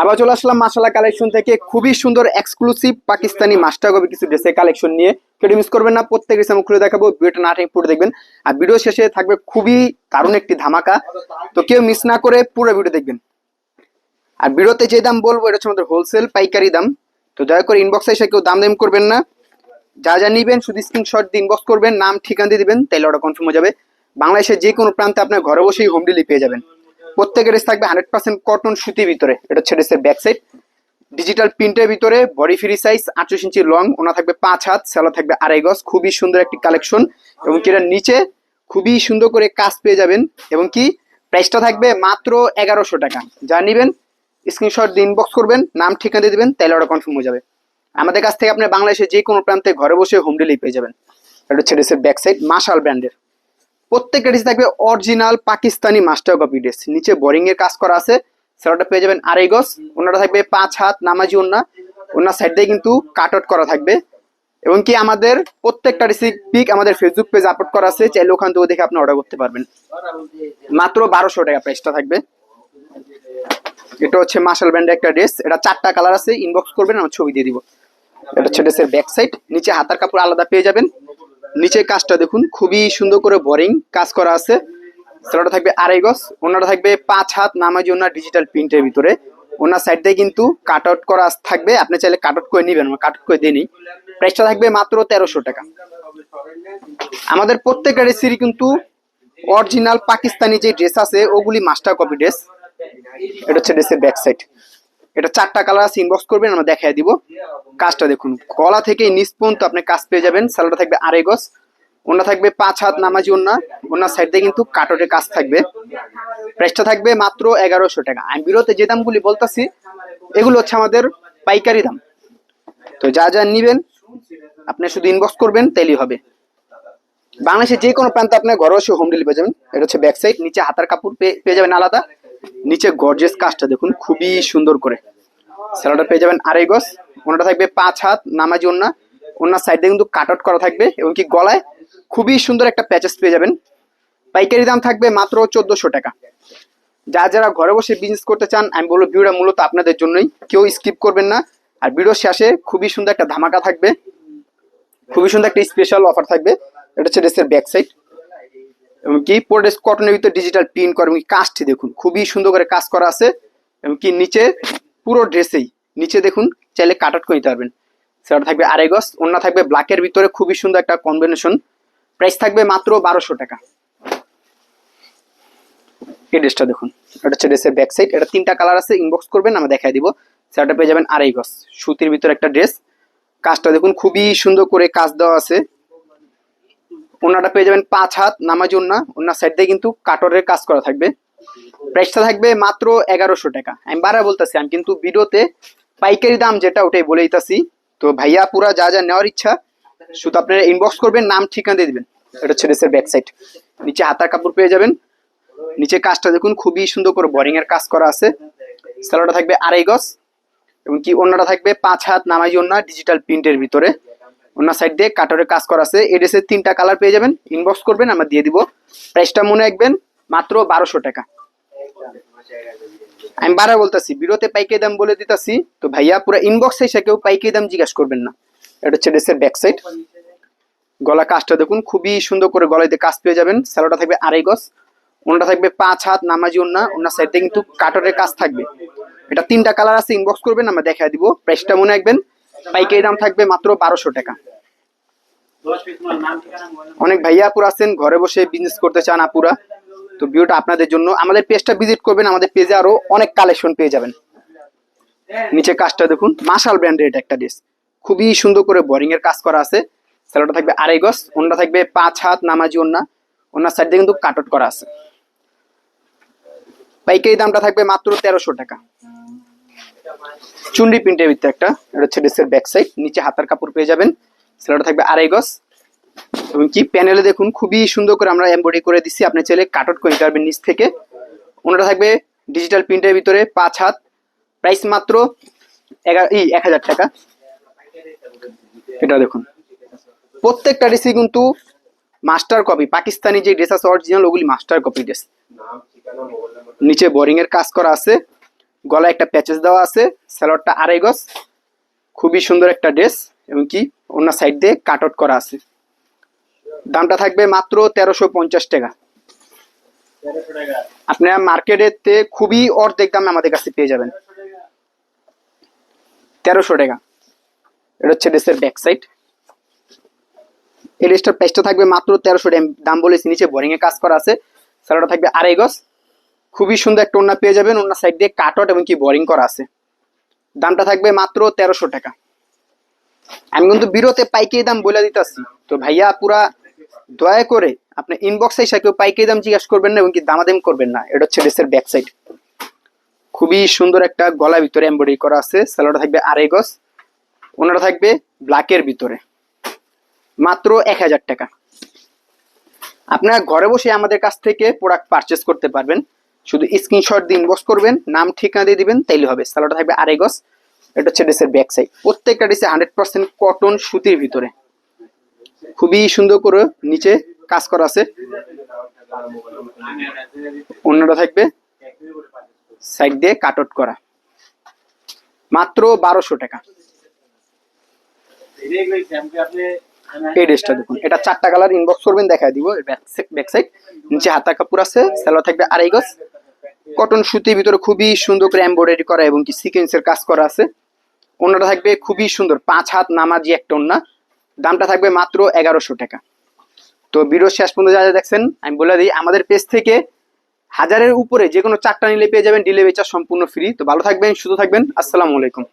আবার চলে আসলাম মাশাআল্লাহ কালেকশন থেকে খুবই সুন্দর এক্সক্লুসিভ পাকিস্তানি মাস্টার কপি কিছু ড্রেসের কালেকশন নিয়ে। কেউ মিস করবেন না, প্রত্যেক ড্রেস আমি খুলে দেখাবো, ভিডিওটা না টেনে পুরো দেখবেন। আর ভিডিও শেষে থাকবে খুবই দারুণ একটি ধামাকা, তো কেউ মিস না করে পুরো ভিডিও দেখবেন। আর ভিডিওতে যে দাম বলবো এটা হচ্ছে আমাদের হোলসেল পাইকারি দাম, তো দয়া করে ইনবক্সে এসে কেউ দাম দাম করবেন না। যা যা নিবেন শুধু স্ক্রিনশট দিয়ে ইনবক্স করবেন, নাম ঠিকানা দিয়ে দিবেন, তাইলে ওটা কনফার্ম হয়ে যাবে। বাংলাদেশের যে কোনো প্রান্তে আপনার ঘরে বসেই হোম ডেলিভারি পেয়ে যাবেন। প্রত্যেকের ড্রেস থাকবে 100% কটন সুতির ভিতরে। এটা হচ্ছে ড্রেসের ব্যাক সাইড, ডিজিটাল প্রিন্টের ভিতরে, বডি ফ্রি সাইজ, 38 ইঞ্চি লং, ওনা থাকবে 5 হাত, সেলা থাকবে 2.5 গজ। খুবই সুন্দর একটি কালেকশন, এবং কি এর নিচে খুবই সুন্দর করে কাজ পেয়ে যাবেন, এবং কি প্রাইসটা থাকবে মাত্র 1100 টাকা। যা নিবেন স্ক্রিনশট দিয়ে ইনবক্স করবেন, নাম ঠিকানা দিয়ে দিবেন, তাইলে ওটা কনফার্ম হয়ে যাবে। আমাদের কাছ থেকে আপনি বাংলাদেশের যে কোনো প্রান্তে ঘরে বসে হোম ডেলিভারি পেয়ে যাবেন। এটা হচ্ছে ড্রেসের ব্যাক সাইড, মাশাল ব্র্যান্ডের। প্রত্যেকটা ড্রেস থাকবে original Pakistani master copy dress, নিচে বোরিং এর কাজ করা আছে। সেলাটা পেয়ে যাবেন 2.5 গজ, ওনাটা থাকবে 5 হাত নামাজি ওন্না, ওনার সাইড দিয়ে কিন্তু কাট আউট করা থাকবে। এবং কি আমাদের প্রত্যেকটা রিসিভ পিক আমাদের ফেসবুক পেজ আপলোড করা আছে, চাইলে ওখান থেকে দেখে আপনি অর্ডার করতে পারবেন। মাত্র 1200 টাকা প্রাইসটা থাকবে। এটা হচ্ছে মাশাল ব্র্যান্ডের একটা ড্রেস, এটা 4টা কালার আছে, ইনবক্স করবেন আমার ছবি দিয়ে দিব। এটা হচ্ছে ড্রেসের ব্যাক সাইড, নিচে হাতার কাপড় আলাদা পেয়ে যাবেন। নিচে কাজটা দেখুন, খুবই সুন্দর করে বোরিং কাজ করা আছে। সেলাটা থাকবে 2.5 গজ, ওনাটা থাকবে 5 হাত নামাজি ওনার ডিজিটাল প্রিন্টের ভিতরে। ওনার সাইড দিয়ে কিন্তু কাট আউট করা থাকবে, আপনি চাইলে কাট আউট করে নিবেন, কাট আউট করে দিই। প্রাইসটা থাকবে মাত্র 1300 টাকা। আমাদের প্রত্যেকটা ড্রেসেরই কিন্তু অরিজিনাল পাকিস্তানি যে ড্রেস আছে ওগুলি মাস্টার কপি ড্রেস। এটা হচ্ছে ড্রেসের ব্যাক সাইড, এটা 4টা কালার আছে, ইনবক্স করবেন আমরা দেখাই দিব। কাজটা দেখুন, গলা থেকে নিচ পর্যন্ত আপনি কাজ পেয়ে যাবেন। সালোয়ারটা থাকবে 2.5 গজ, ওনা থাকবে 5 হাত নামাজি ওনা, ওনার সাইড দিয়ে কিন্তু কাটরের কাজ থাকবে। প্রাইসটা থাকবে মাত্র 1100 টাকা। আমি বিরতে যে দামগুলি বলতাছি এগুলো হচ্ছে আমাদের পাইকারি দাম, তো যা যা নিবেন আপনি শুধু ইনবক্স করবেন তাইলেই হবে। বাংলাদেশের যে কোনো প্রান্তে আপনার ঘরে বসে হোম ডেলিভারি পেয়ে যাবেন। এটা হচ্ছে ব্যাক সাইড, নিচে হাতার কাপড় পেয়ে যাবেন আলাদা। নিচে গর্জিয়াস কাজটা দেখুন, খুবই সুন্দর করে। স্যালোটা পেয়ে যাবেন 2.5 গজ, ওনাটা থাকবে 5 হাত নামাজি ওন্না, ওনার সাইডে কিন্তু কাট আউট করা থাকবে, এবং কি গলায় খুবই সুন্দর একটা প্যাচেস পেয়ে যাবেন। পাইকারি দাম থাকবে মাত্র 1400 টাকা। যারা ঘরে বসে বিজনেস করতে চান আমি বলবো ভিডিওটা মূলত আপনাদের জন্যই, কেউ স্কিপ করবেন না। আর ভিডিও শেষে খুবই সুন্দর একটা ধামাকা থাকবে, খুবই সুন্দর একটা স্পেশাল অফার থাকবে। এটা হচ্ছে ড্রেসের ব্যাক সাইড, এবং কি পুরো ড্রেস কটনের ভিতরে ডিজিটাল প্রিন্ট করা, এবং কাজটি দেখুন খুবই সুন্দর করে কাজ করা আছে। এবং কি নিচে পুরো ড্রেসেই নিচে দেখুন চাইলে কাট আউট করে নিতে পারবেন। সেটা থাকবে 2.5 গজ, ওন্না থাকবে ব্ল্যাকের ভিতরে, খুবই সুন্দর একটা কম্বিনেশন। প্রাইস থাকবে মাত্র 1200 টাকা। এই ড্রেসটা দেখুন, এটা হচ্ছে ড্রেসের ব্যাক সাইড, এটা 3টা কালার আছে, ইনবক্স করবেন আমরা দেখাই দিব। সেটা পেয়ে যাবেন 2.5 গজ, সুতির ভিতরে একটা ড্রেস। কাজটা দেখুন খুবই সুন্দর করে কাজ দেওয়া আছে। ওনাটা পেয়ে যাবেন 5 হাত নামাজি ওন্না, ওনার সাইড দিয়ে কিন্তু কাটরের কাজ করা থাকবে। প্রাইসটা থাকবে মাত্র 1100 টাকা। আমি বারবার বলতেছি, আমি কিন্তু ভিডিওতে পাইকারি দাম যেটা ওটাই বলে দিতেছি। তো ভাইয়া পুরা যা যা নেওয়ার ইচ্ছা শুধু আপনারা ইনবক্স করবেন, নাম ঠিকানা দিয়ে দিবেন। এটা হচ্ছে ড্রেসের ব্যাক সাইড, নিচে হাতার কাপড় পেয়ে যাবেন। নিচে কাজটা দেখুন খুবই সুন্দর করে বোরিং এর কাজ করা আছে। সালোয়ারটা থাকবে 2.5 গজ, এবং কি ওন্নাটা থাকবে 5 হাত নামাজি ওন্না ডিজিটাল প্রিন্টের ভিতরে, ওনার সাইড দিয়ে কাটরের কাজ করা আছে। এই ড্রেসের 3টা কালার পেয়ে যাবেন, ইনবক্স করবেন আমরা দিয়ে দিব। প্রাইসটা মনে রাখবেন মাত্র 1200 টাকা। আমি বারবার বলতেছি ভিডিওতে পাইকারি দাম বলে দিতেছি, তো ভাইয়া পুরো ইনবক্সে এসে কেউ পাইকারি দাম জিজ্ঞাসা করবেন না। এটা হচ্ছে ড্রেসের ব্যাক সাইড, গলা কাজটা দেখুন খুবই সুন্দর করে গলায় দিয়ে কাজ পেয়ে যাবেন। সালোয়ারটা থাকবে 2.5 গজ, ওনাটা থাকবে 5 হাত নামাজি ওন্না, ওনার সাইড দিয়ে কিন্তু কাটরের কাজ থাকবে। এটা 3টা কালার আছে, ইনবক্স করবেন আমরা দেখাই দিব। প্রাইসটা মনে রাখবেন পাইকারি দাম থাকবে মাত্র 1200 টাকা। অনেক ভাইয়া আপুরা আছেন ঘরে বসে বিজনেস করতে চান আপুরা, তো ভিডিওটা আপনাদের জন্য। আমাদের পেজটা ভিজিট করবেন, আমাদের পেজে আরো অনেক কালেকশন পেয়ে যাবেন। নিচে কাজটা দেখুন, মাশাল ব্র্যান্ডের এটা একটা ড্রেস, খুবই সুন্দর করে বোরিং এর কাজ করা আছে। সালোয়ারটা থাকবে 2.5 গজ, ওন্না থাকবে 5 হাত নামাজি ওন্না, ওন্নার সাইড দিয়ে কিন্তু কাট আউট করা আছে। পাইকারি দামটা থাকবে মাত্র 1300 টাকা। চুন্ডি প্রিন্টের ভিতরে একটা, এটা হচ্ছে ড্রেসের ব্যাক সাইড, নিচে হাতার কাপড় পেয়ে যাবেন। সালোয়ারটা থাকবে 2.5 গজ, এবং কি প্যানেলে দেখুন খুবই সুন্দর করে আমরা এমব্রয়ডারি করে দিচ্ছি, আপনি চাইলে কাট আউট করে নিতে পারবেন নিচ থেকে। ওনাটা থাকবে ডিজিটাল প্রিন্টের ভিতরে 5 হাত, প্রাইস মাত্র 1000 টাকা। এটা দেখুন প্রত্যেকটা ড্রেসই কিন্তু মাস্টার কপি, পাকিস্তানি যে ড্রেস আছে অরিজিনাল ওগুলি মাস্টার কপি ড্রেস। নিচে বোরিং এর কাজ করা আছে, গলায় একটা প্যাচেস দেওয়া আছে, সালোয়ারটা 2.5 গজ, খুবই সুন্দর একটা ড্রেস এবং কি অন্য সাইড দিয়ে কাট আউট করা আছে। দামটা থাকবে মাত্র 1350 টাকা। আপনারা মার্কেটে খুবই অর্ধেক দামে আমাদের কাছে পেয়ে যাবেন। 1300 টাকা। এটা হচ্ছে ড্রেসের ব্যাক সাইড। এই ড্রেসটার প্রাইসটা থাকবে মাত্র 1300 টাকা। দাম বলেছি, নিচে বোরিং এ কাজ করা আছে, সালোয়ারটা থাকবে 2.5 গজ, খুবই সুন্দর একটা ওড়না পেয়ে যাবেন, ওড়না সাইড দিয়ে কাট আউট এবং কি বোরিং করা আছে। দামটা থাকবে মাত্র 1300 টাকা। আমি কিন্তু বিরতে পাইকারি দাম বলে দিতেছি, তো ভাইয়া পুরা দয়া করে আপনি ইনবক্সে এসে কেউ পাইকারি দাম জিজ্ঞাসা করবেন না এবং কি দামাদাম করবেন না। এটা হচ্ছে ড্রেসের ব্যাক সাইড। খুবই সুন্দর একটা গলা ভিতরে এমব্রয়ডারি করা আছে, সালোয়ারটা থাকবে 2.5 গজ, ওনারা থাকবে ব্ল্যাকের ভিতরে, মাত্র 1000 টাকা। আপনারা ঘরে বসে আমাদের কাছ থেকে প্রোডাক্ট পারচেস করতে পারবেন, শুধু স্ক্রিনশট দিয়ে ইনবক্স করবেন, নাম ঠিকানা দিয়ে দিবেন, তাইলে হবে। সালোয়ারটা থাকবে 2.5 গজ। এটা হচ্ছে ড্রেসের ব্যাক সাইড। প্রত্যেকটা ড্রেসে 100% কটন সুতির ভিতরে, খুবই সুন্দর করে নিচে কাজ করা আছে। অন্যটা থাকবে সাইড দিয়ে কাট আউট করা, মাত্র 1200 টাকা। এই ড্রেসটা দেখুন, এটা 4টা কালার, ইনবক্স করবেন দেখায় দিব। ব্যাক সাইড, নিচে হাতা কাপড় আছে, সালোয়ার থাকবে 2.5 গজ, কটন সুতির ভিতরে খুবই সুন্দর করে এমব্রয়ডারি করা এবং কি সিকোয়েন্সের কাজ করা আছে। ওড়নাটা থাকবে খুবই সুন্দর, 5 হাত নামাজি একটা ওড়না। দামটা থাকবে মাত্র 1100 টাকা। তো ভিডিও শেষ পর্যন্ত যা যা দেখছেন আমি বলে দিই, আমাদের পেজ থেকে 1000-এর উপরে যে কোনো 4টা নিলে পেয়ে যাবেন, ডেলিভারি চার্জ সম্পূর্ণ ফ্রি। তো ভালো থাকবেন, সুস্থ থাকবেন, আসসালামু আলাইকুম।